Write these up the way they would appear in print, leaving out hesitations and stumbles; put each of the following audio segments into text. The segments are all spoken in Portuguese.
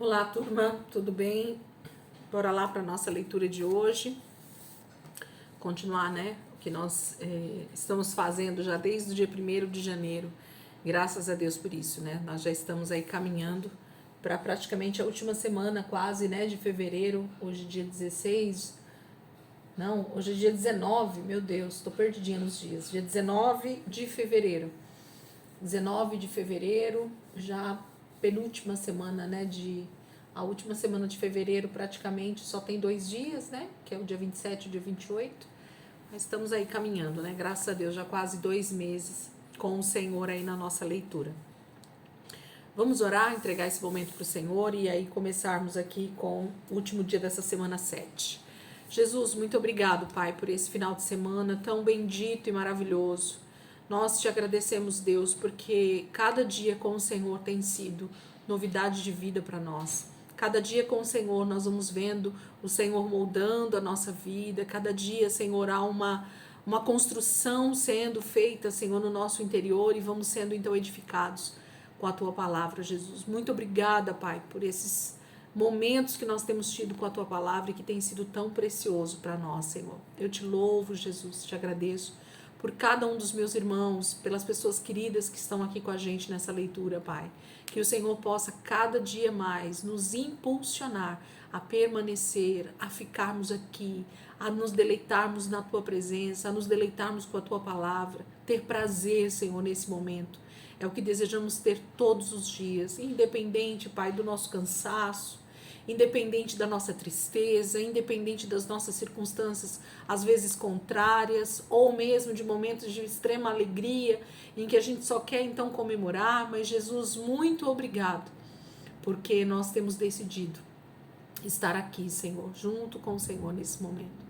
Olá, turma, tudo bem? Bora lá para nossa leitura de hoje. Continuar, né? O que nós estamos fazendo já desde o dia 1º de janeiro. Graças a Deus por isso, né? Nós já estamos aí caminhando para praticamente a última semana, quase, né? De fevereiro. Hoje é dia 16. Não, hoje é dia 19. Meu Deus, estou perdidinha nos dias. Dia 19 de fevereiro. 19 de fevereiro, já penúltima semana, né, a última semana de fevereiro praticamente só tem 2 dias, né, que é o dia 27 e o dia 28, mas estamos aí caminhando, né, graças a Deus, já quase 2 meses com o Senhor aí na nossa leitura. Vamos orar, entregar esse momento para o Senhor e aí começarmos aqui com o último dia dessa semana 7. Jesus, muito obrigado, Pai, por esse final de semana tão bendito e maravilhoso. Nós te agradecemos, Deus, porque cada dia com o Senhor tem sido novidade de vida para nós. Cada dia com o Senhor nós vamos vendo o Senhor moldando a nossa vida. Cada dia, Senhor, há uma construção sendo feita, Senhor, no nosso interior e vamos sendo então edificados com a Tua palavra, Jesus. Muito obrigada, Pai, por esses momentos que nós temos tido com a Tua palavra e que tem sido tão precioso para nós, Senhor. Eu te louvo, Jesus, te agradeço por cada um dos meus irmãos, pelas pessoas queridas que estão aqui com a gente nessa leitura, Pai. Que o Senhor possa cada dia mais nos impulsionar a permanecer, a ficarmos aqui, a nos deleitarmos na Tua presença, a nos deleitarmos com a Tua palavra, ter prazer, Senhor, nesse momento. É o que desejamos ter todos os dias, independente, Pai, do nosso cansaço, independente da nossa tristeza, independente das nossas circunstâncias, às vezes contrárias, ou mesmo de momentos de extrema alegria, em que a gente só quer então comemorar, mas Jesus, muito obrigado, porque nós temos decidido estar aqui, Senhor, junto com o Senhor nesse momento.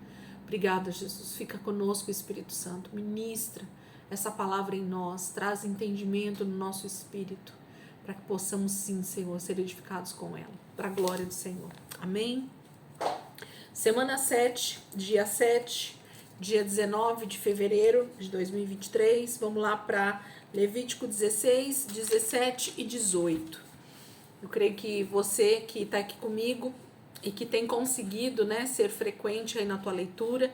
Obrigada, Jesus. Fica conosco, Espírito Santo. Ministra essa palavra em nós, traz entendimento no nosso espírito, para que possamos sim, Senhor, ser edificados com ela, para a glória do Senhor. Amém? Semana 7, dia 7, dia 19 de fevereiro de 2023. Vamos lá para Levítico 16, 17 e 18. Eu creio que você que está aqui comigo e que tem conseguido, né, ser frequente aí na tua leitura,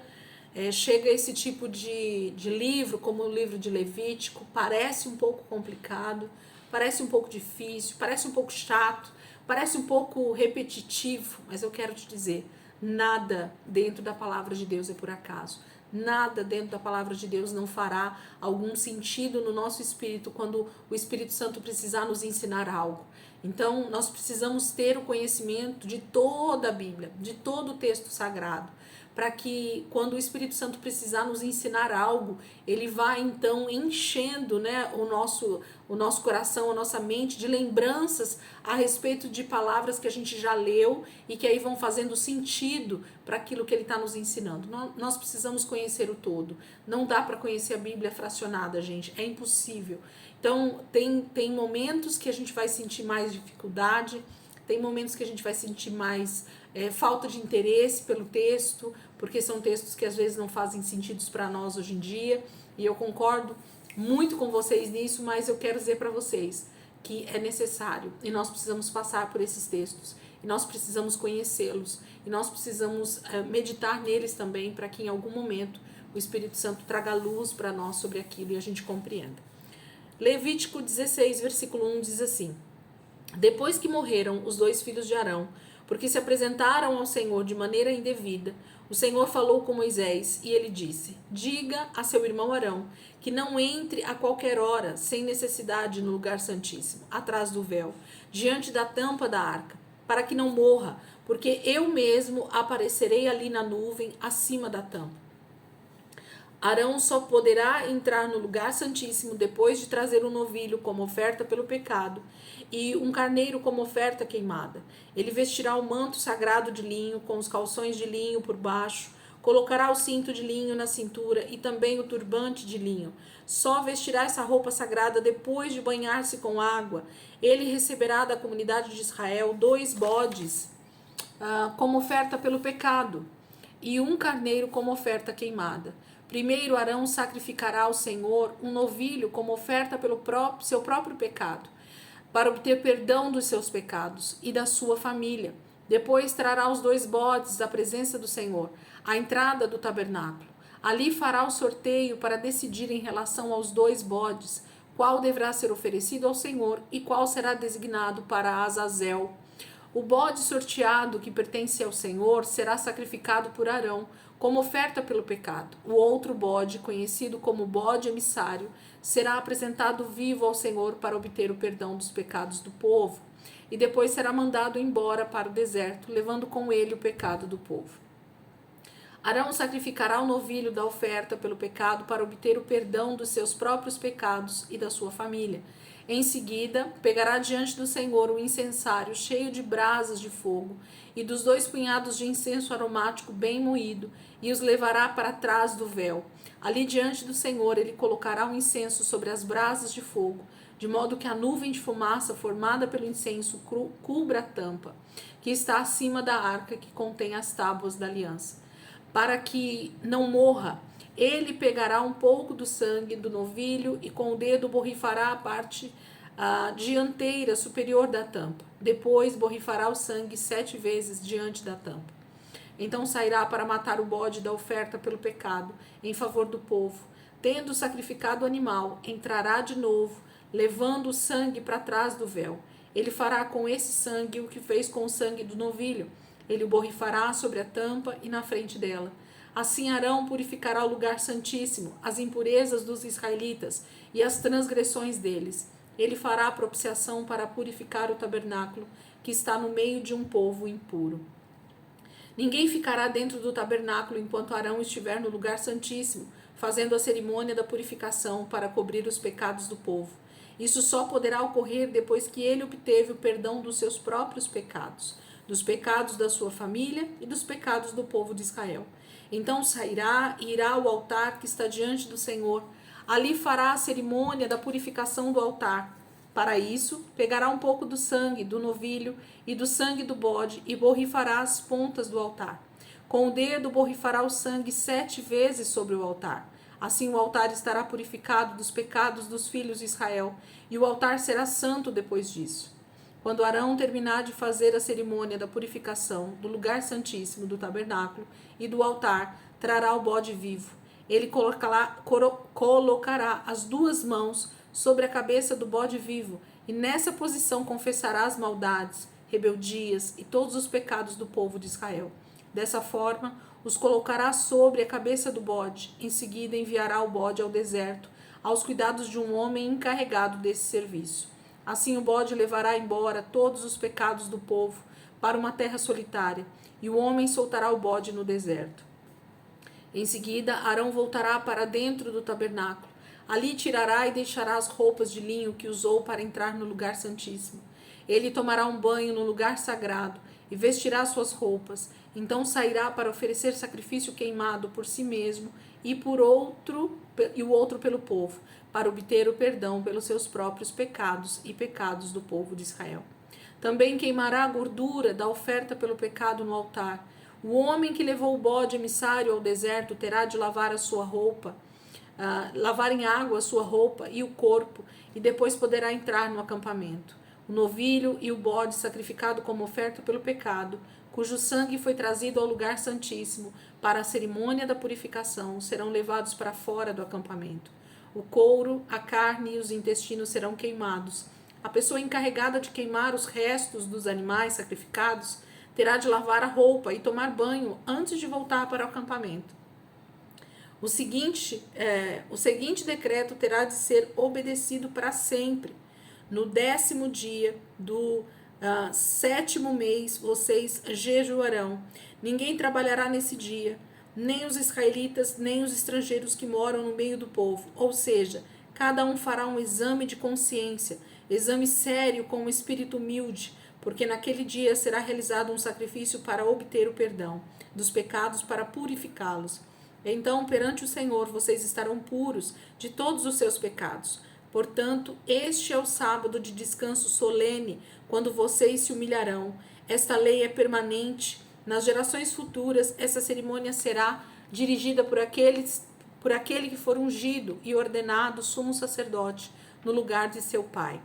chega esse tipo de livro, como o livro de Levítico, parece um pouco complicado, parece um pouco difícil, parece um pouco chato, parece um pouco repetitivo, mas eu quero te dizer, nada dentro da palavra de Deus é por acaso. Nada dentro da palavra de Deus não fará algum sentido no nosso espírito quando o Espírito Santo precisar nos ensinar algo. Então, nós precisamos ter o conhecimento de toda a Bíblia, de todo o texto sagrado, para que quando o Espírito Santo precisar nos ensinar algo, ele vai então enchendo, né, o nosso coração, a nossa mente de lembranças a respeito de palavras que a gente já leu e que aí vão fazendo sentido para aquilo que ele está nos ensinando. Nós precisamos conhecer o todo. Não dá para conhecer a Bíblia fracionada, gente. É impossível. Então, tem momentos que a gente vai sentir mais dificuldade, tem momentos que a gente vai sentir mais falta de interesse pelo texto, porque são textos que às vezes não fazem sentido para nós hoje em dia, e eu concordo muito com vocês nisso, mas eu quero dizer para vocês que é necessário, e nós precisamos passar por esses textos, e nós precisamos conhecê-los, e nós precisamos meditar neles também, para que em algum momento o Espírito Santo traga luz para nós sobre aquilo e a gente compreenda. Levítico 16, versículo 1 diz assim: Depois que morreram os 2 filhos de Arão, porque se apresentaram ao Senhor de maneira indevida, o Senhor falou com Moisés e ele disse: Diga a seu irmão Arão que não entre a qualquer hora, sem necessidade, no lugar santíssimo, atrás do véu, diante da tampa da arca, para que não morra, porque eu mesmo aparecerei ali na nuvem acima da tampa. Arão só poderá entrar no lugar santíssimo depois de trazer um novilho como oferta pelo pecado e um carneiro como oferta queimada. Ele vestirá o manto sagrado de linho com os calções de linho por baixo, colocará o cinto de linho na cintura e também o turbante de linho. Só vestirá essa roupa sagrada depois de banhar-se com água. Ele receberá da comunidade de Israel 2 bodes como oferta pelo pecado e um carneiro como oferta queimada. Primeiro Arão sacrificará ao Senhor um novilho como oferta pelo seu próprio pecado. para obter perdão dos seus pecados e da sua família. Depois trará os 2 bodes à presença do Senhor, à entrada do tabernáculo. Ali fará o sorteio para decidir em relação aos 2 bodes, qual deverá ser oferecido ao Senhor e qual será designado para Azazel. O bode sorteado que pertence ao Senhor será sacrificado por Arão como oferta pelo pecado. O outro bode, conhecido como bode emissário, será apresentado vivo ao Senhor para obter o perdão dos pecados do povo, e depois será mandado embora para o deserto, levando com ele o pecado do povo. Arão sacrificará o novilho da oferta pelo pecado para obter o perdão dos seus próprios pecados e da sua família. Em seguida, pegará diante do Senhor o incensário cheio de brasas de fogo e dos 2 punhados de incenso aromático bem moído e os levará para trás do véu. Ali diante do Senhor ele colocará o incenso sobre as brasas de fogo, de modo que a nuvem de fumaça formada pelo incenso cubra a tampa, que está acima da arca que contém as tábuas da aliança. Para que não morra, ele pegará um pouco do sangue do novilho e com o dedo borrifará a parte dianteira superior da tampa. Depois borrifará o sangue 7 vezes diante da tampa. Então sairá para matar o bode da oferta pelo pecado em favor do povo. Tendo sacrificado o animal, entrará de novo, levando o sangue para trás do véu. Ele fará com esse sangue o que fez com o sangue do novilho. Ele o borrifará sobre a tampa e na frente dela. Assim Arão purificará o lugar santíssimo, as impurezas dos israelitas e as transgressões deles. Ele fará a propiciação para purificar o tabernáculo, que está no meio de um povo impuro. Ninguém ficará dentro do tabernáculo enquanto Arão estiver no lugar santíssimo, fazendo a cerimônia da purificação para cobrir os pecados do povo. Isso só poderá ocorrer depois que ele obteve o perdão dos seus próprios pecados, dos pecados da sua família e dos pecados do povo de Israel. Então sairá e irá ao altar que está diante do Senhor. Ali fará a cerimônia da purificação do altar. Para isso, pegará um pouco do sangue do novilho e do sangue do bode e borrifará as pontas do altar. Com o dedo borrifará o sangue 7 vezes sobre o altar. Assim o altar estará purificado dos pecados dos filhos de Israel, e o altar será santo depois disso. Quando Arão terminar de fazer a cerimônia da purificação do lugar santíssimo do tabernáculo e do altar, trará o bode vivo. Ele colocará as 2 mãos sobre a cabeça do bode vivo, e nessa posição confessará as maldades, rebeldias e todos os pecados do povo de Israel. Dessa forma, os colocará sobre a cabeça do bode. Em seguida, enviará o bode ao deserto, aos cuidados de um homem encarregado desse serviço. Assim, o bode levará embora todos os pecados do povo para uma terra solitária, e o homem soltará o bode no deserto. Em seguida, Arão voltará para dentro do tabernáculo. Ali tirará e deixará as roupas de linho que usou para entrar no lugar santíssimo. Ele tomará um banho no lugar sagrado e vestirá suas roupas. Então sairá para oferecer sacrifício queimado por si mesmo e o outro pelo povo, para obter o perdão pelos seus próprios pecados e pecados do povo de Israel. Também queimará a gordura da oferta pelo pecado no altar. O homem que levou o bode emissário ao deserto terá de lavar a sua roupa, lavar em água a sua roupa e o corpo, e depois poderá entrar no acampamento. O novilho e o bode sacrificado como oferta pelo pecado, cujo sangue foi trazido ao lugar santíssimo para a cerimônia da purificação, serão levados para fora do acampamento. O couro, a carne e os intestinos serão queimados. A pessoa encarregada de queimar os restos dos animais sacrificados terá de lavar a roupa e tomar banho antes de voltar para o acampamento. O seguinte decreto terá de ser obedecido para sempre. No 10º dia do 7º mês, vocês jejuarão. Ninguém trabalhará nesse dia, nem os israelitas, nem os estrangeiros que moram no meio do povo. Ou seja, cada um fará um exame de consciência, exame sério com um espírito humilde, porque naquele dia será realizado um sacrifício para obter o perdão dos pecados, para purificá-los. Então, perante o Senhor, vocês estarão puros de todos os seus pecados. Portanto, este é o sábado de descanso solene, quando vocês se humilharão. Esta lei é permanente. Nas gerações futuras, essa cerimônia será dirigida por aquele que for ungido e ordenado sumo sacerdote no lugar de seu pai.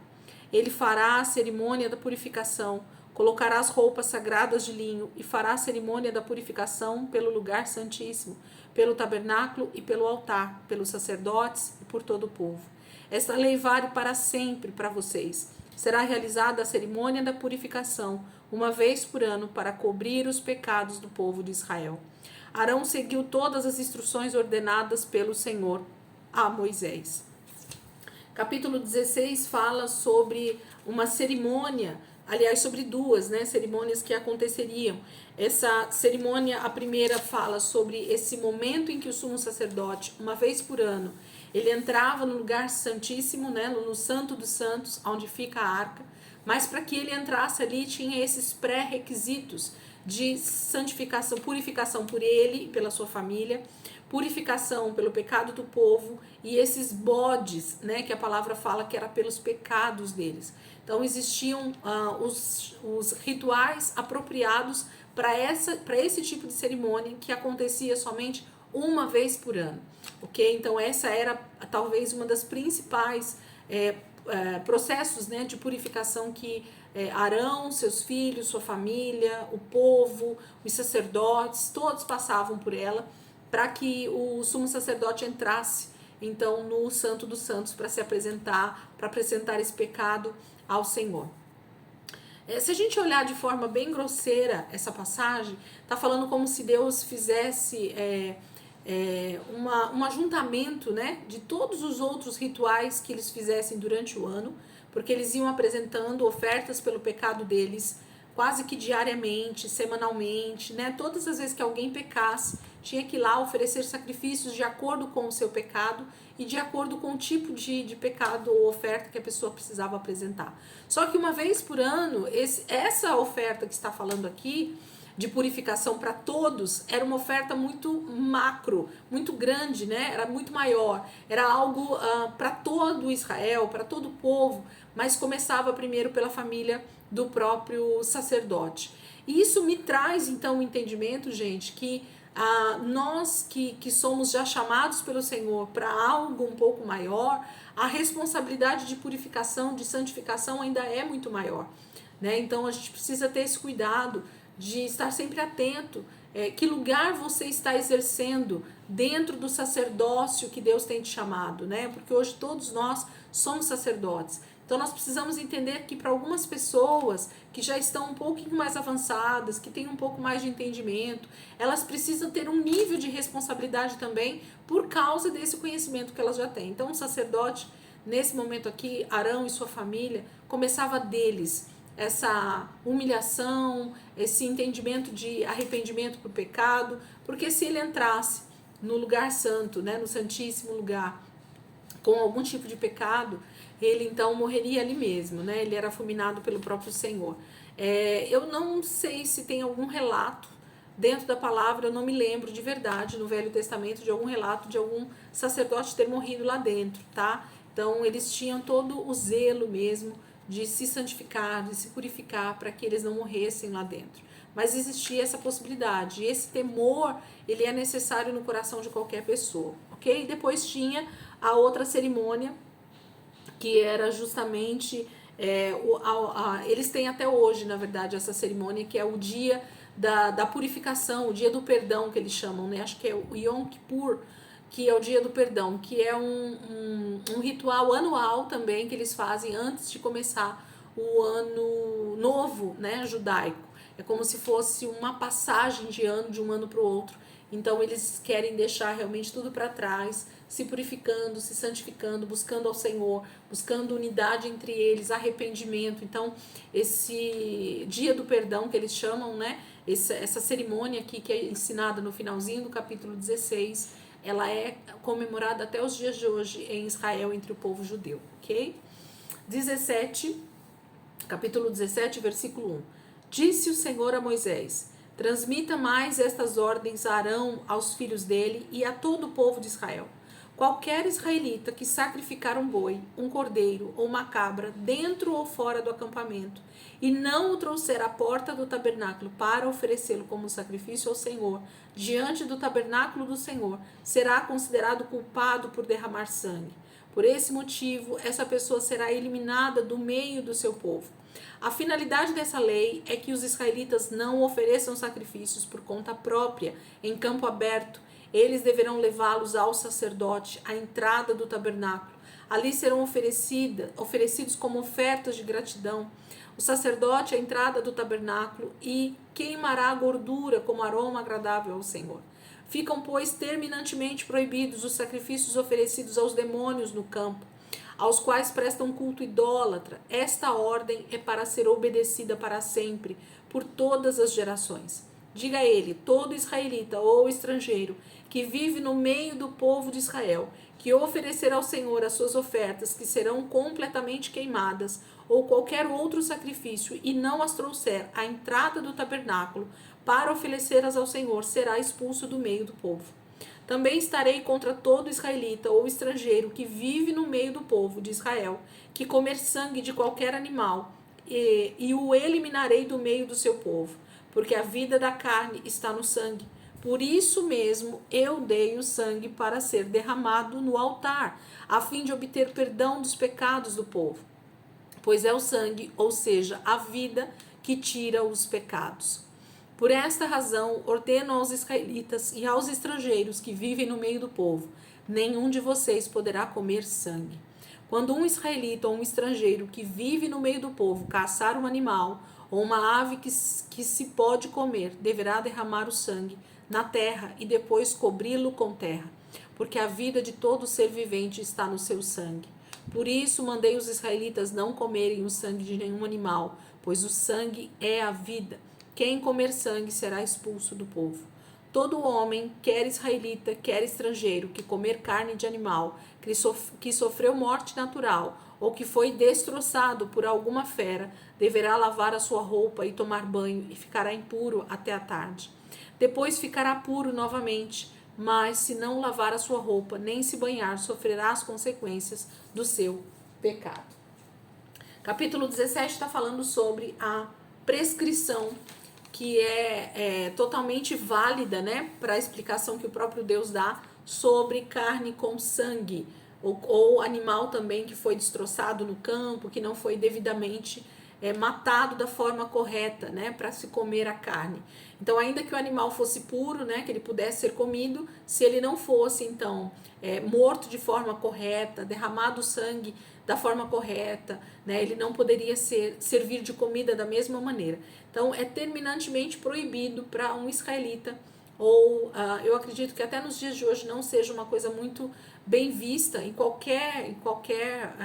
Ele fará a cerimônia da purificação, colocará as roupas sagradas de linho e fará a cerimônia da purificação pelo lugar santíssimo, pelo tabernáculo e pelo altar, pelos sacerdotes e por todo o povo. Esta lei vale para sempre para vocês. Será realizada a cerimônia da purificação uma vez por ano para cobrir os pecados do povo de Israel. Arão seguiu todas as instruções ordenadas pelo Senhor a Moisés. Capítulo 16 fala sobre uma cerimônia, aliás, sobre duas, cerimônias que aconteceriam. Essa cerimônia, a primeira fala sobre esse momento em que o sumo sacerdote, uma vez por ano, ele entrava no lugar santíssimo, no Santo dos Santos, onde fica a arca, mas para que ele entrasse ali tinha esses pré-requisitos de santificação, purificação por ele e pela sua família, purificação pelo pecado do povo e esses bodes, que a palavra fala que era pelos pecados deles. Então existiam os rituais apropriados para esse tipo de cerimônia que acontecia somente uma vez por ano, ok? Então essa era talvez uma das principais processos de purificação que Arão, seus filhos, sua família, o povo, os sacerdotes, todos passavam por ela para que o sumo sacerdote entrasse então no Santo dos Santos para se apresentar, para apresentar esse pecado ao Senhor. Se a gente olhar de forma bem grosseira essa passagem, está falando como se Deus fizesse um ajuntamento de todos os outros rituais que eles fizessem durante o ano, porque eles iam apresentando ofertas pelo pecado deles quase que diariamente, semanalmente, todas as vezes que alguém pecasse, tinha que ir lá oferecer sacrifícios de acordo com o seu pecado e de acordo com o tipo de pecado ou oferta que a pessoa precisava apresentar. Só que uma vez por ano, essa oferta que está falando aqui, de purificação para todos, era uma oferta muito macro, muito grande, era muito maior, era algo para todo Israel, para todo o povo, mas começava primeiro pela família do próprio sacerdote. E isso me traz então o entendimento, gente, que nós que somos já chamados pelo Senhor para algo um pouco maior, a responsabilidade de purificação, de santificação ainda é muito maior, Então a gente precisa ter esse cuidado de estar sempre atento, que lugar você está exercendo dentro do sacerdócio que Deus tem te chamado, Porque hoje todos nós somos sacerdotes. Então nós precisamos entender que para algumas pessoas que já estão um pouquinho mais avançadas, que têm um pouco mais de entendimento, elas precisam ter um nível de responsabilidade também por causa desse conhecimento que elas já têm. Então o sacerdote, nesse momento aqui, Arão e sua família, começava deles essa humilhação, esse entendimento de arrependimento por pecado, porque se ele entrasse no lugar santo, no santíssimo lugar, com algum tipo de pecado, ele então morreria ali mesmo, ele era fulminado pelo próprio Senhor. Eu não sei se tem algum relato dentro da palavra, eu não me lembro de verdade no Velho Testamento de algum relato de algum sacerdote ter morrido lá dentro, tá? Então eles tinham todo o zelo mesmo de se santificar, de se purificar para que eles não morressem lá dentro. Mas existia essa possibilidade, e esse temor, ele é necessário no coração de qualquer pessoa, ok? E depois tinha a outra cerimônia, que era justamente, eles têm até hoje, na verdade, essa cerimônia, que é o dia da purificação, o dia do perdão que eles chamam, Acho que é o Yom Kippur, que é o dia do perdão, que é um ritual anual também que eles fazem antes de começar o ano novo, judaico. É como se fosse uma passagem de ano, de um ano para o outro. Então eles querem deixar realmente tudo para trás, se purificando, se santificando, buscando ao Senhor, buscando unidade entre eles, arrependimento. Então esse dia do perdão que eles chamam, essa cerimônia aqui que é ensinada no finalzinho do capítulo 16, ela é comemorada até os dias de hoje em Israel entre o povo judeu, ok? 17, capítulo 17, versículo 1. Disse o Senhor a Moisés: transmita mais estas ordens a Arão, aos filhos dele e a todo o povo de Israel. Qualquer israelita que sacrificar um boi, um cordeiro ou uma cabra dentro ou fora do acampamento e não o trouxer à porta do tabernáculo para oferecê-lo como sacrifício ao Senhor, diante do tabernáculo do Senhor, será considerado culpado por derramar sangue. Por esse motivo, essa pessoa será eliminada do meio do seu povo. A finalidade dessa lei é que os israelitas não ofereçam sacrifícios por conta própria em campo aberto. Eles deverão levá-los ao sacerdote à entrada do tabernáculo. Ali serão oferecidos como ofertas de gratidão. O sacerdote à entrada do tabernáculo e queimará a gordura como aroma agradável ao Senhor. Ficam, pois, terminantemente proibidos os sacrifícios oferecidos aos demônios no campo, aos quais prestam culto idólatra. Esta ordem é para ser obedecida para sempre, por todas as gerações. Diga a ele, todo israelita ou estrangeiro que vive no meio do povo de Israel, que oferecer ao Senhor as suas ofertas, que serão completamente queimadas, ou qualquer outro sacrifício, e não as trouxer à entrada do tabernáculo para oferecê-las ao Senhor, será expulso do meio do povo. Também estarei contra todo israelita ou estrangeiro que vive no meio do povo de Israel, que comer sangue de qualquer animal, e o eliminarei do meio do seu povo, porque a vida da carne está no sangue. Por isso mesmo eu dei o sangue para ser derramado no altar, a fim de obter perdão dos pecados do povo. Pois é o sangue, ou seja, a vida, que tira os pecados. Por esta razão, ordeno aos israelitas e aos estrangeiros que vivem no meio do povo: nenhum de vocês poderá comer sangue. Quando um israelita ou um estrangeiro que vive no meio do povo caçar um animal ou uma ave que se pode comer, deverá derramar o sangue na terra e depois cobri-lo com terra, porque a vida de todo ser vivente está no seu sangue. Por isso mandei os israelitas não comerem o sangue de nenhum animal, pois o sangue é a vida. Quem comer sangue será expulso do povo. Todo homem, quer israelita, quer estrangeiro, que comer carne de animal, que sofreu morte natural, ou que foi destroçado por alguma fera, deverá lavar a sua roupa e tomar banho, e ficará impuro até a tarde. Depois ficará puro novamente, mas se não lavar a sua roupa, nem se banhar, sofrerá as consequências do seu pecado. Capítulo 17 está falando sobre a prescrição, que é totalmente válida, né, para a explicação que o próprio Deus dá sobre carne com sangue, ou animal também que foi destroçado no campo, que não foi devidamente matado da forma correta, né, para se comer a carne. Então, ainda que o animal fosse puro, né, que ele pudesse ser comido, se ele não fosse, então, morto de forma correta, derramado sangue da forma correta, né, ele não poderia servir de comida da mesma maneira. Então, é terminantemente proibido para um israelita, ou eu acredito que até nos dias de hoje não seja uma coisa muito bem vista em qualquer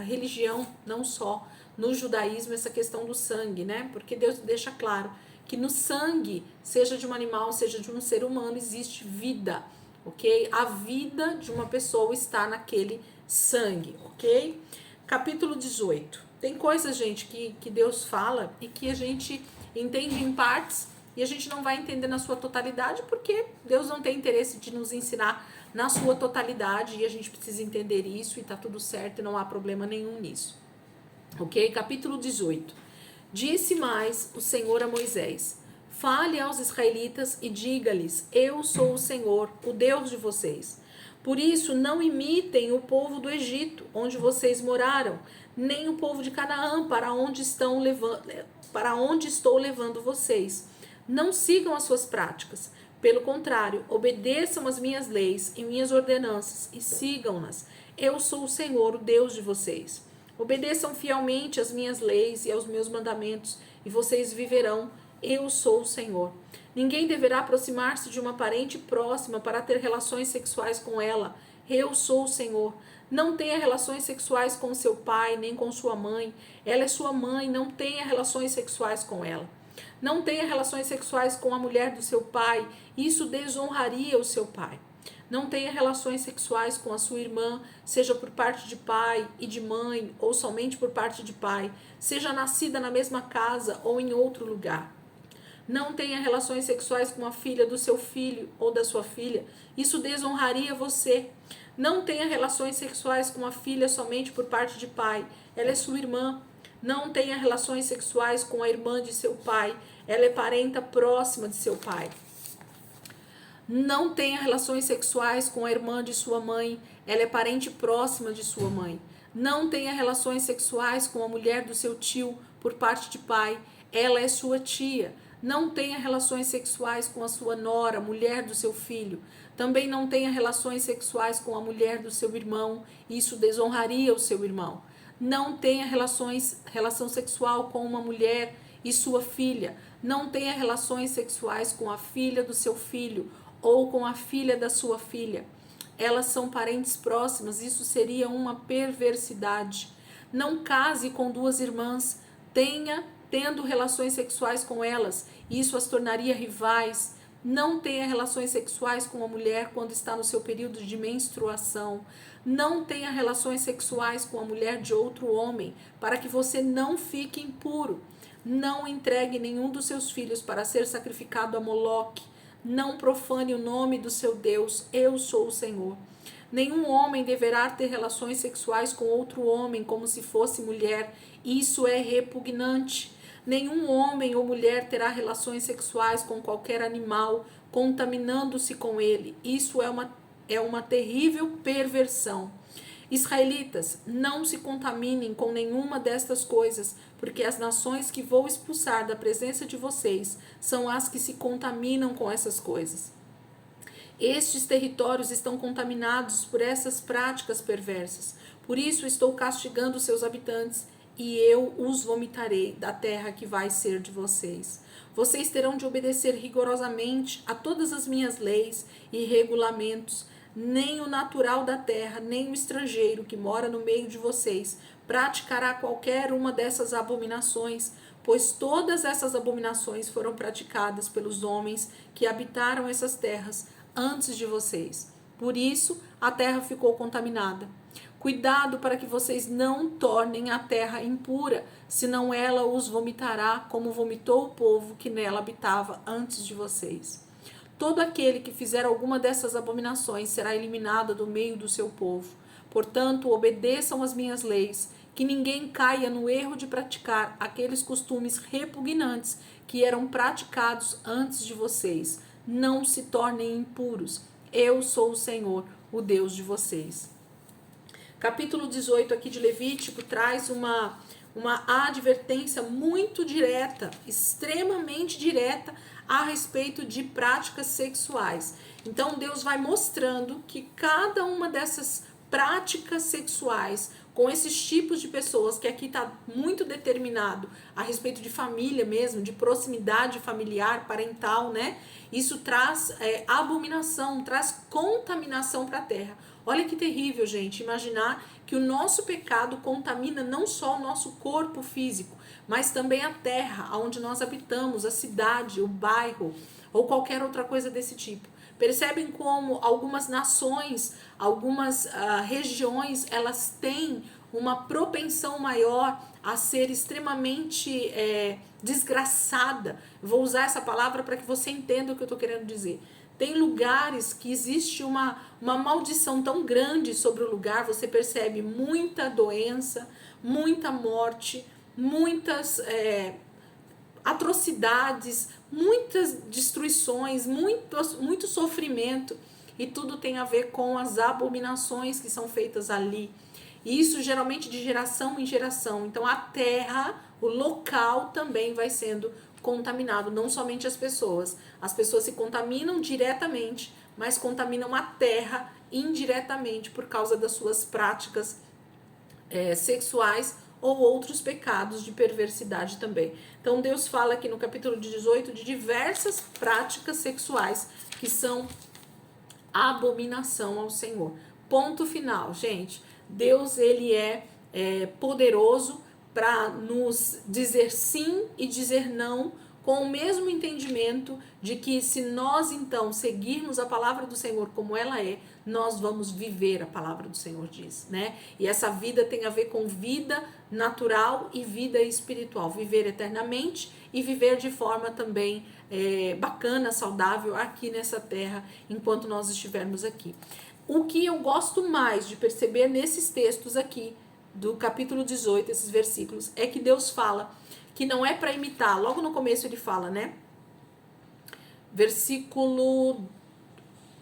religião, não só no judaísmo, essa questão do sangue, né? Porque Deus deixa claro que no sangue, seja de um animal, seja de um ser humano, existe vida, ok? A vida de uma pessoa está naquele sangue, ok? Capítulo 18. Tem coisas, gente, que Deus fala e que a gente entende em partes e a gente não vai entender na sua totalidade, porque Deus não tem interesse de nos ensinar na sua totalidade, e a gente precisa entender isso, e tá tudo certo, e não há problema nenhum nisso. Ok? Capítulo 18. Disse mais o Senhor a Moisés: fale aos israelitas e diga-lhes: eu sou o Senhor, o Deus de vocês. Por isso, não imitem o povo do Egito, onde vocês moraram, nem o povo de Canaã, para onde estou levando vocês. Não sigam as suas práticas. Pelo contrário, obedeçam as minhas leis e minhas ordenanças e sigam-nas. Eu sou o Senhor, o Deus de vocês. Obedeçam fielmente às minhas leis e aos meus mandamentos, e vocês viverão. Eu sou o Senhor. Ninguém deverá aproximar-se de uma parente próxima para ter relações sexuais com ela. Eu sou o Senhor. Não tenha relações sexuais com seu pai, nem com sua mãe. Ela é sua mãe, não tenha relações sexuais com ela. Não tenha relações sexuais com a mulher do seu pai, isso desonraria o seu pai. Não tenha relações sexuais com a sua irmã, seja por parte de pai e de mãe, ou somente por parte de pai, seja nascida na mesma casa ou em outro lugar. Não tenha relações sexuais com a filha do seu filho ou da sua filha, isso desonraria você. Não tenha relações sexuais com a filha somente por parte de pai, ela é sua irmã. Não tenha relações sexuais com a irmã de seu pai, ela é parenta próxima de seu pai. Não tenha relações sexuais com a irmã de sua mãe, ela é parente próxima de sua mãe. Não tenha relações sexuais com a mulher do seu tio por parte de pai, ela é sua tia. Não tenha relações sexuais com a sua nora, mulher do seu filho. Também não tenha relações sexuais com a mulher do seu irmão, isso desonraria o seu irmão. Não tenha relação sexual com uma mulher e sua filha. Não tenha relações sexuais com a filha do seu filho ou com a filha da sua filha. Elas são parentes próximas, isso seria uma perversidade. Não case com duas irmãs, tendo relações sexuais com elas, isso as tornaria rivais. Não tenha relações sexuais com a mulher quando está no seu período de menstruação. Não tenha relações sexuais com a mulher de outro homem, para que você não fique impuro. Não entregue nenhum dos seus filhos para ser sacrificado a Moloque. Não profane o nome do seu Deus, eu sou o Senhor. Nenhum homem deverá ter relações sexuais com outro homem como se fosse mulher, isso é repugnante. Nenhum homem ou mulher terá relações sexuais com qualquer animal, contaminando-se com ele, isso é uma terrível perversão. Israelitas, não se contaminem com nenhuma destas coisas, porque as nações que vou expulsar da presença de vocês são as que se contaminam com essas coisas. Estes territórios estão contaminados por essas práticas perversas. Por isso estou castigando seus habitantes e eu os vomitarei da terra que vai ser de vocês. Vocês terão de obedecer rigorosamente a todas as minhas leis e regulamentos. Nem o natural da terra, nem o estrangeiro que mora no meio de vocês praticará qualquer uma dessas abominações, pois todas essas abominações foram praticadas pelos homens que habitaram essas terras antes de vocês. Por isso, a terra ficou contaminada. Cuidado para que vocês não tornem a terra impura, senão ela os vomitará como vomitou o povo que nela habitava antes de vocês. Todo aquele que fizer alguma dessas abominações será eliminado do meio do seu povo. Portanto, obedeçam às minhas leis, que ninguém caia no erro de praticar aqueles costumes repugnantes que eram praticados antes de vocês. Não se tornem impuros. Eu sou o Senhor, o Deus de vocês. Capítulo 18 aqui de Levítico traz uma advertência muito direta, extremamente direta a respeito de práticas sexuais. Então Deus vai mostrando que cada uma dessas práticas sexuais com esses tipos de pessoas, que aqui está muito determinado a respeito de família mesmo, de proximidade familiar, parental, né? Isso traz abominação, traz contaminação para a terra. Olha que terrível, gente, imaginar que o nosso pecado contamina não só o nosso corpo físico, mas também a terra onde nós habitamos, a cidade, o bairro ou qualquer outra coisa desse tipo. Percebem como algumas nações, algumas regiões, elas têm uma propensão maior a ser extremamente desgraçada. Vou usar essa palavra para que você entenda o que eu estou querendo dizer. Tem lugares que existe uma maldição tão grande sobre o lugar, você percebe muita doença, muita morte, muitas atrocidades, muitas destruições, muito sofrimento, e tudo tem a ver com as abominações que são feitas ali. E isso geralmente de geração em geração. Então a terra, o local também vai sendo contaminado, não somente as pessoas. As pessoas se contaminam diretamente, mas contaminam a terra indiretamente por causa das suas práticas sexuais ou outros pecados de perversidade também. Então Deus fala aqui no capítulo 18 de diversas práticas sexuais que são abominação ao Senhor. Ponto final, gente. Deus, ele é poderoso para nos dizer sim e dizer não, com o mesmo entendimento de que se nós então seguirmos a palavra do Senhor como ela é, nós vamos viver a palavra do Senhor diz, né? E essa vida tem a ver com vida natural e vida espiritual, viver eternamente e viver de forma também bacana, saudável aqui nessa terra, enquanto nós estivermos aqui. O que eu gosto mais de perceber nesses textos aqui, do capítulo 18, esses versículos, é que Deus fala que não é para imitar. Logo no começo ele fala, né? Versículo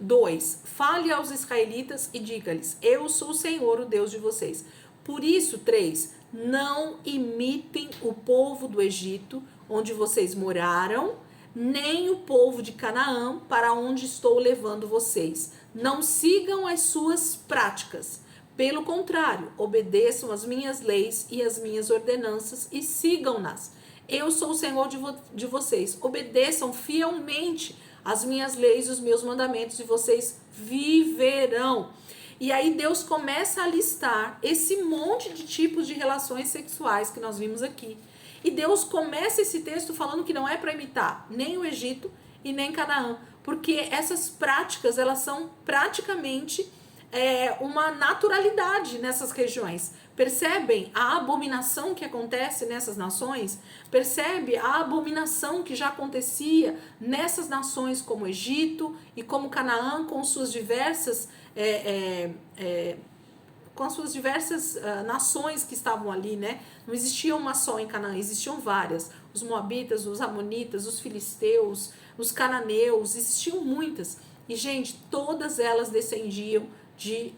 2. Fale aos israelitas e diga-lhes: eu sou o Senhor, o Deus de vocês. Por isso, 3. Não imitem o povo do Egito, onde vocês moraram, nem o povo de Canaã, para onde estou levando vocês. Não sigam as suas práticas. Pelo contrário, obedeçam as minhas leis e as minhas ordenanças e sigam-nas. Eu sou o Senhor de vocês. Obedeçam fielmente as minhas leis e os meus mandamentos e vocês viverão. E aí Deus começa a listar esse monte de tipos de relações sexuais que nós vimos aqui. E Deus começa esse texto falando que não é para imitar nem o Egito e nem Canaã, porque essas práticas, elas são praticamente uma naturalidade nessas regiões. Percebem a abominação que acontece nessas nações? Percebe a abominação que já acontecia nessas nações como Egito e como Canaã, com suas diversas nações que estavam ali, né? Não existia uma só em Canaã, existiam várias. Os moabitas, os amonitas, os filisteus, os cananeus, existiam muitas. E, gente, todas elas descendiam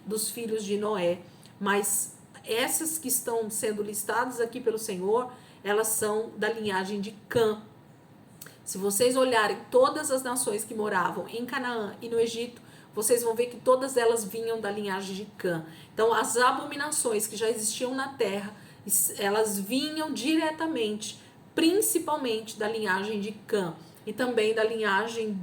dos filhos de Noé. Mas essas que estão sendo listadas aqui pelo Senhor, elas são da linhagem de Cã. Se vocês olharem todas as nações que moravam em Canaã e no Egito, vocês vão ver que todas elas vinham da linhagem de Cã. Então, as abominações que já existiam na terra, elas vinham diretamente, principalmente da linhagem de Cã. E também da linhagem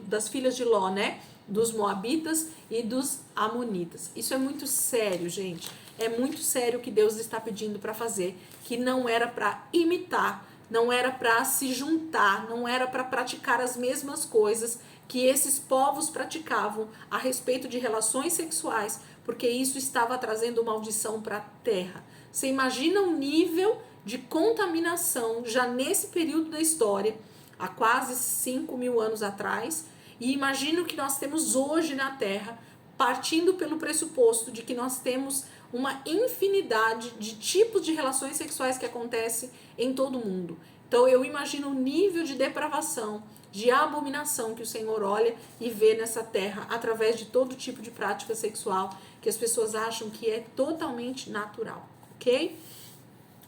das filhas de Ló, né? Dos moabitas e dos amonitas. Isso é muito sério, gente. É muito sério o que Deus está pedindo para fazer, que não era para imitar, não era para se juntar, não era para praticar as mesmas coisas que esses povos praticavam a respeito de relações sexuais, porque isso estava trazendo maldição para a terra. Você imagina o nível de contaminação já nesse período da história, há quase 5.000 anos atrás, e imagina o que nós temos hoje na terra, partindo pelo pressuposto de que nós temos uma infinidade de tipos de relações sexuais que acontecem em todo o mundo. Então eu imagino o nível de depravação, de abominação que o Senhor olha e vê nessa terra através de todo tipo de prática sexual que as pessoas acham que é totalmente natural, ok?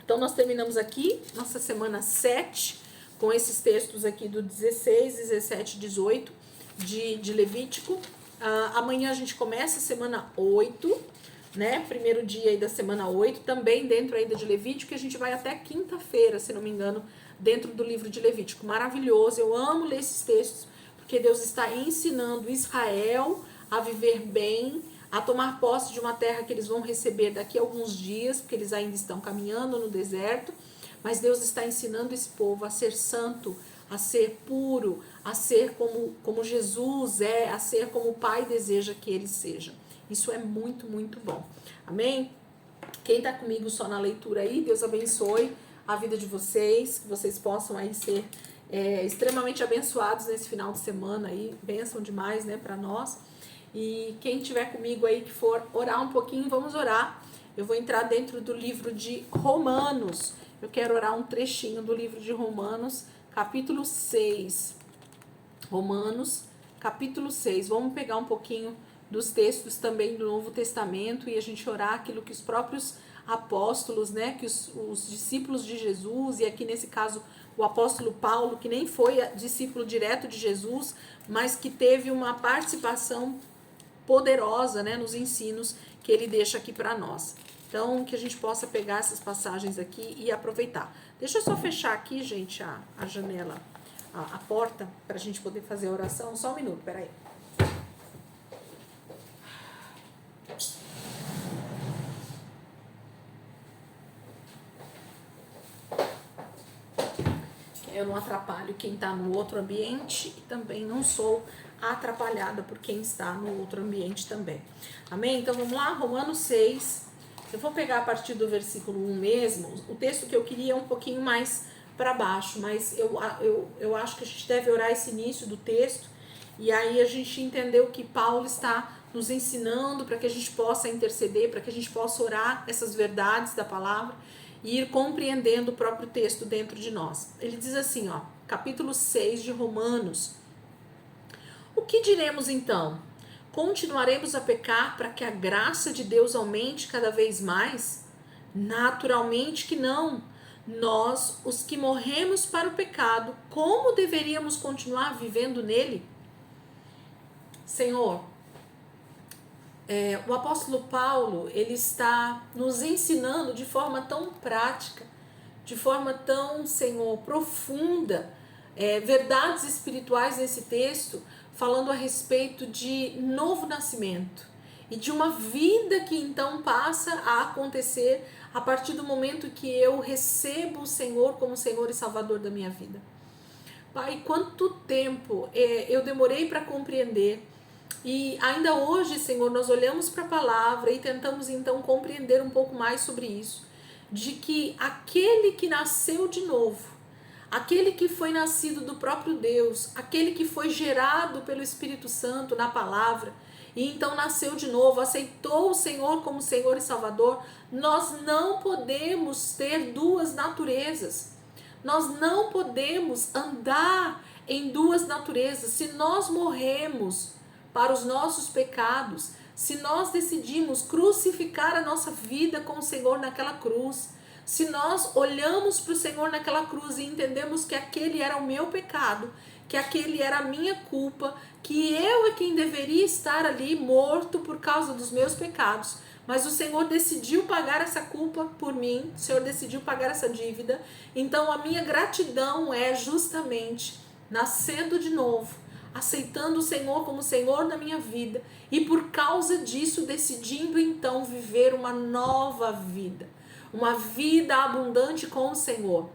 Então nós terminamos aqui nossa semana 7 com esses textos aqui do 16, 17, 18 de Levítico. Amanhã a gente começa a semana 8, né? Primeiro dia aí da semana 8, também dentro ainda de Levítico, que a gente vai até quinta-feira, se não me engano, dentro do livro de Levítico. Maravilhoso, eu amo ler esses textos, porque Deus está ensinando Israel a viver bem, a tomar posse de uma terra que eles vão receber daqui a alguns dias, porque eles ainda estão caminhando no deserto, mas Deus está ensinando esse povo a ser santo, a ser puro, a ser como Jesus é, a ser como o Pai deseja que eles sejam. Isso é muito, muito bom. Amém? Quem está comigo só na leitura aí, Deus abençoe a vida de vocês, que vocês possam aí ser extremamente abençoados nesse final de semana aí, bênção demais, né, para nós. E quem tiver comigo aí que for orar um pouquinho, vamos orar. Eu vou entrar dentro do livro de Romanos. Eu quero orar um trechinho do livro de Romanos, capítulo 6. Romanos, capítulo 6. Vamos pegar um pouquinho dos textos também do Novo Testamento e a gente orar aquilo que os próprios apóstolos, né, que os discípulos de Jesus, e aqui nesse caso o apóstolo Paulo, que nem foi discípulo direto de Jesus, mas que teve uma participação poderosa, né, nos ensinos que ele deixa aqui para nós. Então, que a gente possa pegar essas passagens aqui e aproveitar. Deixa eu só fechar aqui, gente, a janela, a porta, para a gente poder fazer a oração. Só um minuto, peraí. Eu não atrapalho quem está no outro ambiente e também não sou atrapalhada por quem está no outro ambiente também. Amém? Então vamos lá, Romanos 6. Eu vou pegar a partir do versículo 1 mesmo. O texto que eu queria é um pouquinho mais para baixo, mas eu acho que a gente deve orar esse início do texto e aí a gente entender o que Paulo está nos ensinando para que a gente possa interceder, para que a gente possa orar essas verdades da palavra e ir compreendendo o próprio texto dentro de nós. Ele diz assim, ó, capítulo 6 de Romanos: O que diremos então? Continuaremos a pecar para que a graça de Deus aumente cada vez mais? Naturalmente que não. Nós, os que morremos para o pecado, como deveríamos continuar vivendo nele? Senhor, o apóstolo Paulo, ele está nos ensinando de forma tão prática, de forma tão, Senhor, profunda, verdades espirituais nesse texto, falando a respeito de novo nascimento e de uma vida que então passa a acontecer a partir do momento que eu recebo o Senhor como Senhor e Salvador da minha vida. Pai, quanto tempo eu demorei para compreender. E ainda hoje, Senhor, nós olhamos para a palavra e tentamos então compreender um pouco mais sobre isso, de que aquele que nasceu de novo, aquele que foi nascido do próprio Deus, aquele que foi gerado pelo Espírito Santo na palavra, e então nasceu de novo, aceitou o Senhor como Senhor e Salvador, nós não podemos ter duas naturezas. Nós não podemos andar em duas naturezas. Se nós morremos para os nossos pecados, se nós decidimos crucificar a nossa vida com o Senhor naquela cruz, se nós olhamos para o Senhor naquela cruz e entendemos que aquele era o meu pecado, que aquele era a minha culpa, que eu é quem deveria estar ali morto por causa dos meus pecados, mas o Senhor decidiu pagar essa culpa por mim, o Senhor decidiu pagar essa dívida, então a minha gratidão é justamente nascendo de novo, aceitando o Senhor como Senhor da minha vida e por causa disso decidindo então viver uma nova vida, uma vida abundante com o Senhor.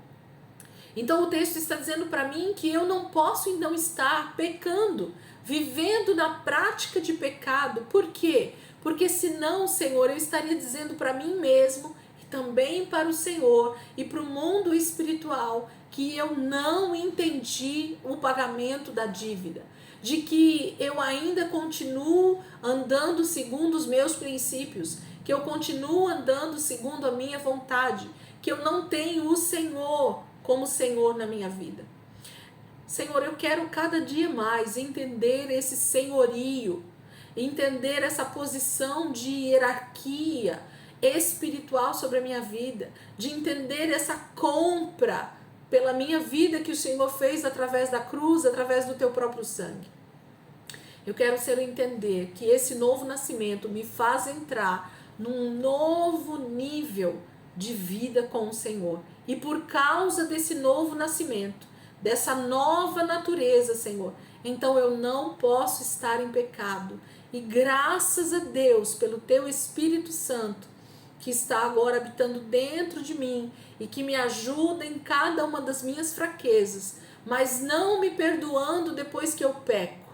Então o texto está dizendo para mim que eu não posso então estar pecando, vivendo na prática de pecado. Por quê? Porque senão, Senhor, eu estaria dizendo para mim mesmo e também para o Senhor e para o mundo espiritual que eu não entendi o pagamento da dívida, de que eu ainda continuo andando segundo os meus princípios, que eu continuo andando segundo a minha vontade, que eu não tenho o Senhor como Senhor na minha vida. Senhor, eu quero cada dia mais entender esse senhorio, entender essa posição de hierarquia espiritual sobre a minha vida, de entender essa compra pela minha vida que o Senhor fez através da cruz, através do teu próprio sangue. Eu quero entender que esse novo nascimento me faz entrar num novo nível de vida com o Senhor. E por causa desse novo nascimento, dessa nova natureza, Senhor, então eu não posso estar em pecado. E graças a Deus pelo teu Espírito Santo, que está agora habitando dentro de mim e que me ajuda em cada uma das minhas fraquezas, mas não me perdoando depois que eu peco,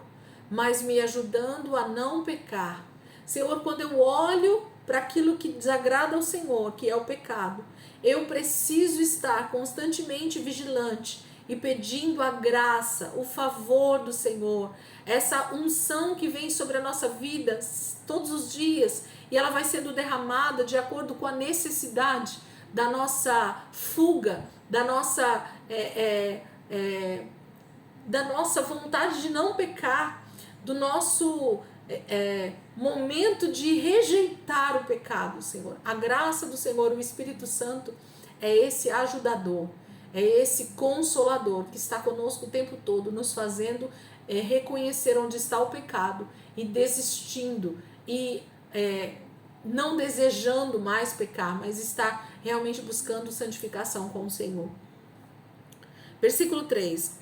mas me ajudando a não pecar. Senhor, quando eu olho para aquilo que desagrada ao Senhor, que é o pecado, eu preciso estar constantemente vigilante e pedindo a graça, o favor do Senhor, essa unção que vem sobre a nossa vida todos os dias, e ela vai sendo derramada de acordo com a necessidade da nossa fuga, da nossa vontade de não pecar, do nosso momento de rejeitar o pecado, Senhor. A graça do Senhor, o Espírito Santo, é esse ajudador, é esse consolador que está conosco o tempo todo, nos fazendo reconhecer onde está o pecado e desistindo e não desejando mais pecar, mas está realmente buscando santificação com o Senhor. Versículo 3.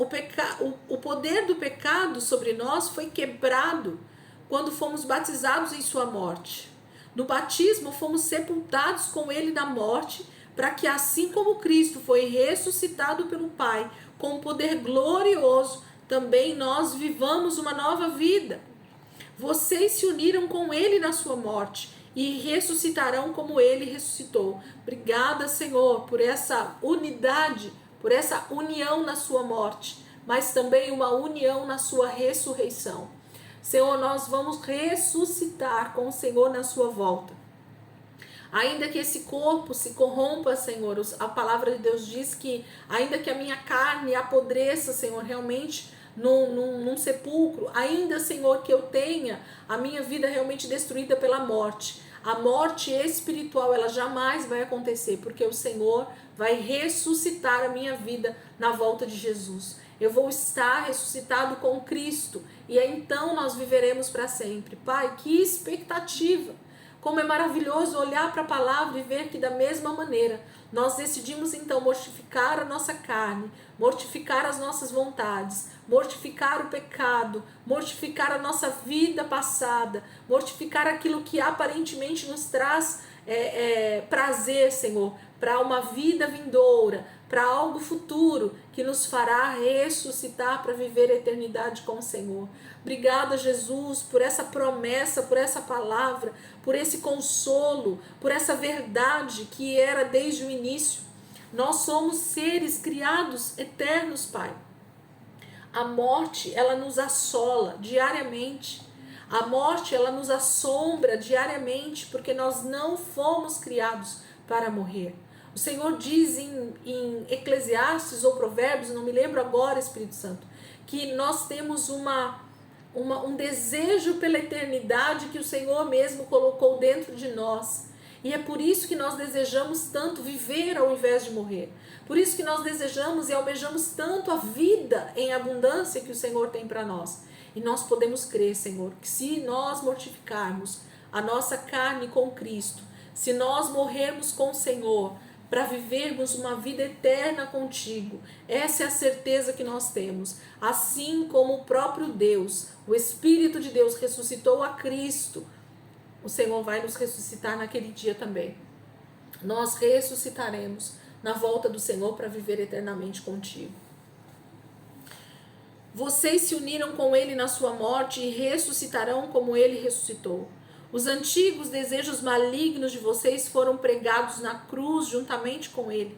O poder do pecado sobre nós foi quebrado quando fomos batizados em sua morte. No batismo fomos sepultados com ele na morte, para que assim como Cristo foi ressuscitado pelo Pai com poder glorioso, também nós vivamos uma nova vida. Vocês se uniram com ele na sua morte e ressuscitarão como ele ressuscitou. Obrigada, Senhor, por essa unidade, por essa união na sua morte, mas também uma união na sua ressurreição. Senhor, nós vamos ressuscitar com o Senhor na sua volta. Ainda que esse corpo se corrompa, Senhor, a palavra de Deus diz que ainda que a minha carne apodreça, Senhor, realmente num sepulcro, ainda, Senhor, que eu tenha a minha vida realmente destruída pela morte. A morte espiritual, ela jamais vai acontecer, porque o Senhor vai ressuscitar a minha vida na volta de Jesus. Eu vou estar ressuscitado com Cristo, e aí então nós viveremos para sempre. Pai, que expectativa! Como é maravilhoso olhar para a palavra e ver que da mesma maneira nós decidimos então mortificar a nossa carne, mortificar as nossas vontades, mortificar o pecado, mortificar a nossa vida passada, mortificar aquilo que aparentemente nos traz prazer, Senhor, para uma vida vindoura, para algo futuro que nos fará ressuscitar para viver a eternidade com o Senhor. Obrigada, Jesus, por essa promessa, por essa palavra, por esse consolo, por essa verdade que era desde o início. Nós somos seres criados eternos, Pai. A morte, ela nos assola diariamente. A morte, ela nos assombra diariamente, porque nós não fomos criados para morrer. O Senhor diz em Eclesiastes ou Provérbios, não me lembro agora, Espírito Santo, que nós temos um desejo pela eternidade que o Senhor mesmo colocou dentro de nós. E é por isso que nós desejamos tanto viver ao invés de morrer. Por isso que nós desejamos e almejamos tanto a vida em abundância que o Senhor tem para nós. E nós podemos crer, Senhor, que se nós mortificarmos a nossa carne com Cristo, se nós morrermos com o Senhor, para vivermos uma vida eterna contigo, essa é a certeza que nós temos. Assim como o próprio Deus, o Espírito de Deus ressuscitou a Cristo, o Senhor vai nos ressuscitar naquele dia também. Nós ressuscitaremos na volta do Senhor para viver eternamente contigo. Vocês se uniram com ele na sua morte e ressuscitarão como ele ressuscitou. Os antigos desejos malignos de vocês foram pregados na cruz juntamente com ele.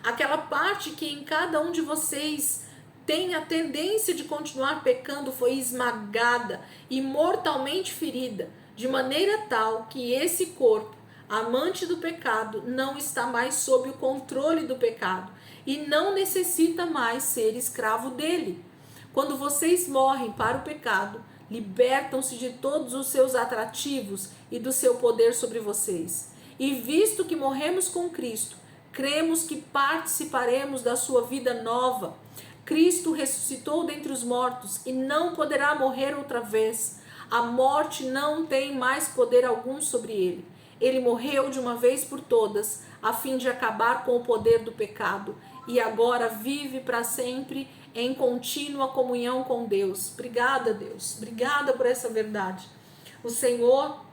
Aquela parte que em cada um de vocês tem a tendência de continuar pecando foi esmagada e mortalmente ferida, de maneira tal que esse corpo, amante do pecado, não está mais sob o controle do pecado e não necessita mais ser escravo dele. Quando vocês morrem para o pecado, libertam-se de todos os seus atrativos e do seu poder sobre vocês. E visto que morremos com Cristo, cremos que participaremos da sua vida nova. Cristo ressuscitou dentre os mortos e não poderá morrer outra vez. A morte não tem mais poder algum sobre ele. Ele morreu de uma vez por todas, a fim de acabar com o poder do pecado, e agora vive para sempre em contínua comunhão com Deus. Obrigada, Deus. Obrigada por essa verdade. O Senhor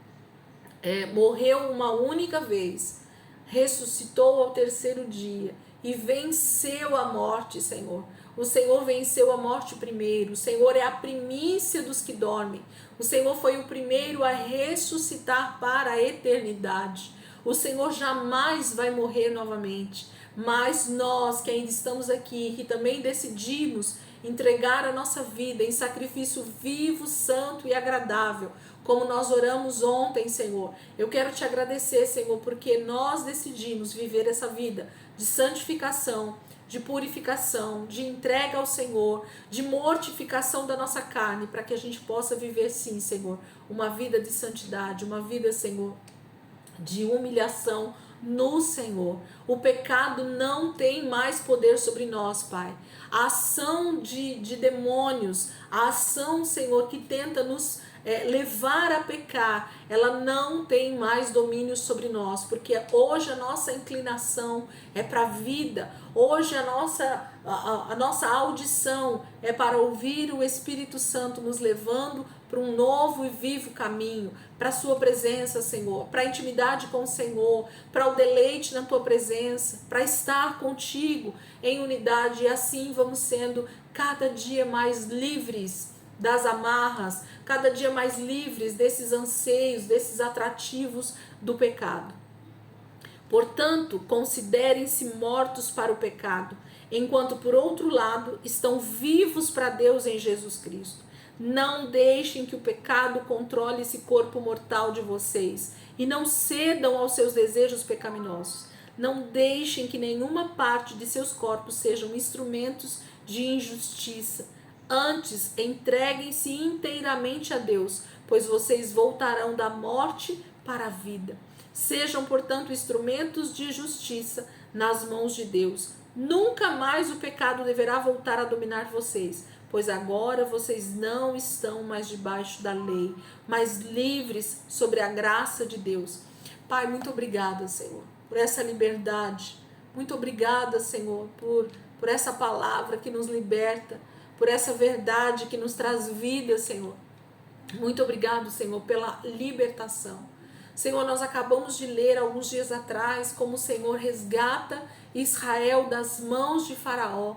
morreu uma única vez, ressuscitou ao terceiro dia e venceu a morte, Senhor. O Senhor venceu a morte primeiro. O Senhor é a primícia dos que dormem. O Senhor foi o primeiro a ressuscitar para a eternidade. O Senhor jamais vai morrer novamente. Mas nós que ainda estamos aqui, que também decidimos entregar a nossa vida em sacrifício vivo, santo e agradável, como nós oramos ontem, Senhor. Eu quero te agradecer, Senhor, porque nós decidimos viver essa vida de santificação, de purificação, de entrega ao Senhor, de mortificação da nossa carne, para que a gente possa viver sim, Senhor, uma vida de santidade, uma vida, Senhor, de humilhação no Senhor. O pecado não tem mais poder sobre nós, Pai. A ação de demônios, a ação, Senhor, que tenta nos levar a pecar, ela não tem mais domínio sobre nós, porque hoje a nossa inclinação é para a vida, hoje a nossa audição é para ouvir o Espírito Santo nos levando para um novo e vivo caminho, para a sua presença, Senhor, para a intimidade com o Senhor, para o deleite na tua presença, para estar contigo em unidade, e assim vamos sendo cada dia mais livres das amarras, cada dia mais livres desses anseios, desses atrativos do pecado. Portanto, considerem-se mortos para o pecado, enquanto por outro lado estão vivos para Deus em Jesus Cristo. Não deixem que o pecado controle esse corpo mortal de vocês e não cedam aos seus desejos pecaminosos. Não deixem que nenhuma parte de seus corpos sejam instrumentos de injustiça. Antes, entreguem-se inteiramente a Deus, pois vocês voltarão da morte para a vida. Sejam, portanto, instrumentos de justiça nas mãos de Deus. Nunca mais o pecado deverá voltar a dominar vocês, pois agora vocês não estão mais debaixo da lei, mas livres sobre a graça de Deus. Pai, muito obrigada, Senhor, por essa liberdade. Muito obrigada, Senhor, por essa palavra que nos liberta, por essa verdade que nos traz vida, Senhor. Muito obrigado, Senhor, pela libertação. Senhor, nós acabamos de ler alguns dias atrás como o Senhor resgata Israel das mãos de Faraó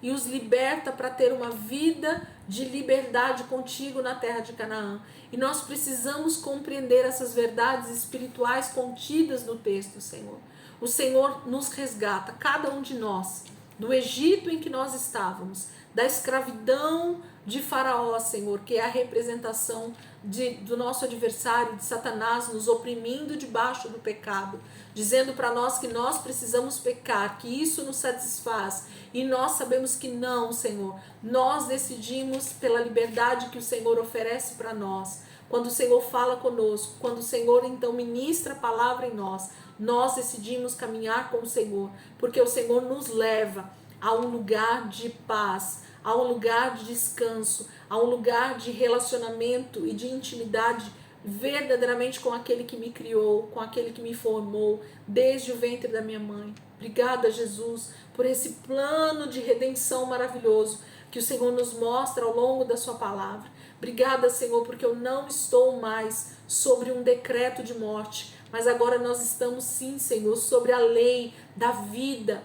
e os liberta para ter uma vida de liberdade contigo na terra de Canaã. E nós precisamos compreender essas verdades espirituais contidas no texto, Senhor. O Senhor nos resgata, cada um de nós, do Egito em que nós estávamos, da escravidão de Faraó, Senhor, que é a representação do nosso adversário, de Satanás, nos oprimindo debaixo do pecado, dizendo para nós que nós precisamos pecar, que isso nos satisfaz, e nós sabemos que não, Senhor. Nós decidimos pela liberdade que o Senhor oferece para nós. Quando o Senhor fala conosco, quando o Senhor então ministra a palavra em nós, nós decidimos caminhar com o Senhor, porque o Senhor nos leva a um lugar de paz, a um lugar de descanso, a um lugar de relacionamento e de intimidade verdadeiramente com aquele que me criou, com aquele que me formou desde o ventre da minha mãe. Obrigada, Jesus, por esse plano de redenção maravilhoso que o Senhor nos mostra ao longo da sua palavra. Obrigada, Senhor, porque eu não estou mais sobre um decreto de morte, mas agora nós estamos sim, Senhor, sobre a lei da vida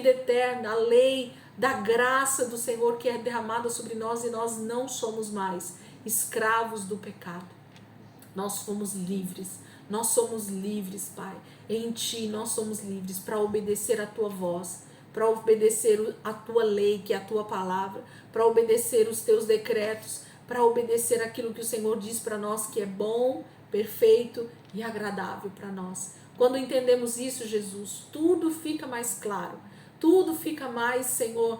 eterna, a lei da graça do Senhor que é derramada sobre nós, e nós não somos mais escravos do pecado. Nós somos livres, Pai. Em Ti nós somos livres para obedecer a Tua voz, para obedecer a Tua lei, que é a Tua palavra, para obedecer os Teus decretos, para obedecer aquilo que o Senhor diz para nós que é bom, perfeito e agradável para nós. Quando entendemos isso, Jesus, tudo fica mais claro, tudo fica mais, Senhor,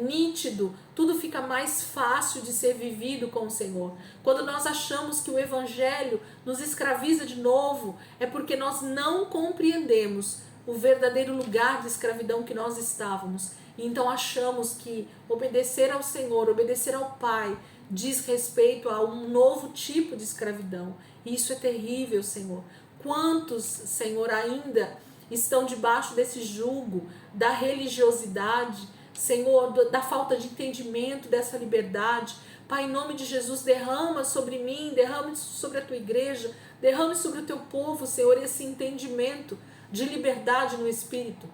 nítido, tudo fica mais fácil de ser vivido com o Senhor. Quando nós achamos que o Evangelho nos escraviza de novo, é porque nós não compreendemos o verdadeiro lugar de escravidão que nós estávamos. E então achamos que obedecer ao Senhor, obedecer ao Pai, diz respeito a um novo tipo de escravidão. E isso é terrível, Senhor. Quantos, Senhor, ainda estão debaixo desse jugo da religiosidade, Senhor, da falta de entendimento dessa liberdade? Pai, em nome de Jesus, derrama sobre mim, derrame sobre a Tua igreja, derrame sobre o Teu povo, Senhor, esse entendimento de liberdade no Espírito,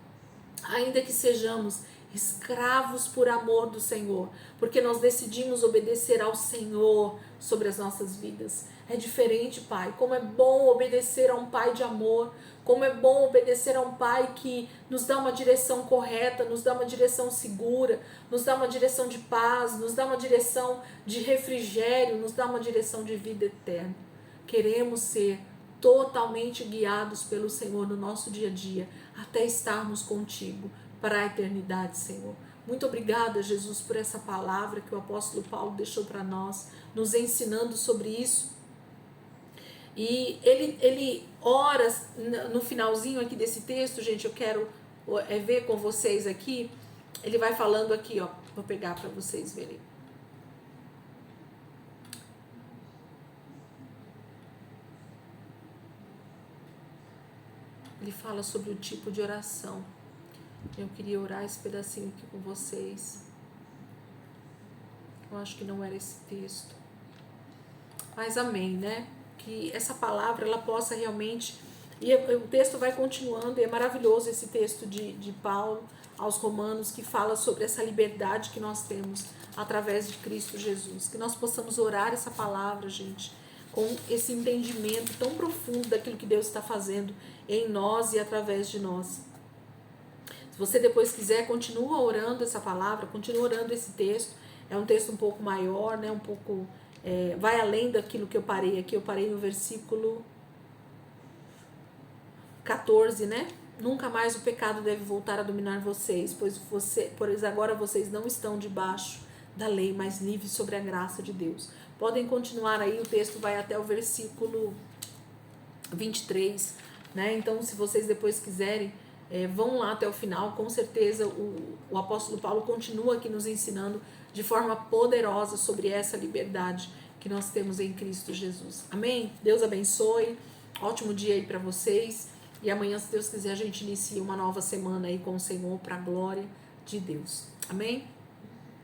ainda que sejamos escravos por amor do Senhor, porque nós decidimos obedecer ao Senhor sobre as nossas vidas. É diferente, Pai. Como é bom obedecer a um Pai de amor, como é bom obedecer a um Pai que nos dá uma direção correta, nos dá uma direção segura, nos dá uma direção de paz, nos dá uma direção de refrigério, nos dá uma direção de vida eterna. Queremos ser totalmente guiados pelo Senhor no nosso dia a dia, até estarmos contigo para a eternidade, Senhor. Muito obrigada, Jesus, por essa palavra que o apóstolo Paulo deixou para nós, nos ensinando sobre isso. E ele ora no finalzinho aqui desse texto, gente, eu quero ver com vocês aqui. Ele vai falando aqui, ó, vou pegar para vocês verem. Ele fala sobre o tipo de oração. Eu queria orar esse pedacinho aqui com vocês. Eu acho que não era esse texto. Mas amém, né? Que essa palavra ela possa realmente... E o texto vai continuando, e é maravilhoso esse texto de Paulo aos Romanos, que fala sobre essa liberdade que nós temos através de Cristo Jesus. Que nós possamos orar essa palavra, gente, com esse entendimento tão profundo daquilo que Deus está fazendo em nós e através de nós. Se você depois quiser, continua orando essa palavra, continua orando esse texto. É um texto um pouco maior, né? Um pouco... vai além daquilo que eu parei aqui. Eu parei no versículo 14, né? Nunca mais o pecado deve voltar a dominar vocês, pois agora vocês não estão debaixo da lei, mas livres sobre a graça de Deus. Podem continuar aí, o texto vai até o versículo 23, né? Então, se vocês depois quiserem, vão lá até o final. Com certeza o apóstolo Paulo continua aqui nos ensinando de forma poderosa sobre essa liberdade que nós temos em Cristo Jesus. Amém? Deus abençoe. Ótimo dia aí para vocês. E amanhã, se Deus quiser, a gente inicia uma nova semana aí com o Senhor para a glória de Deus. Amém?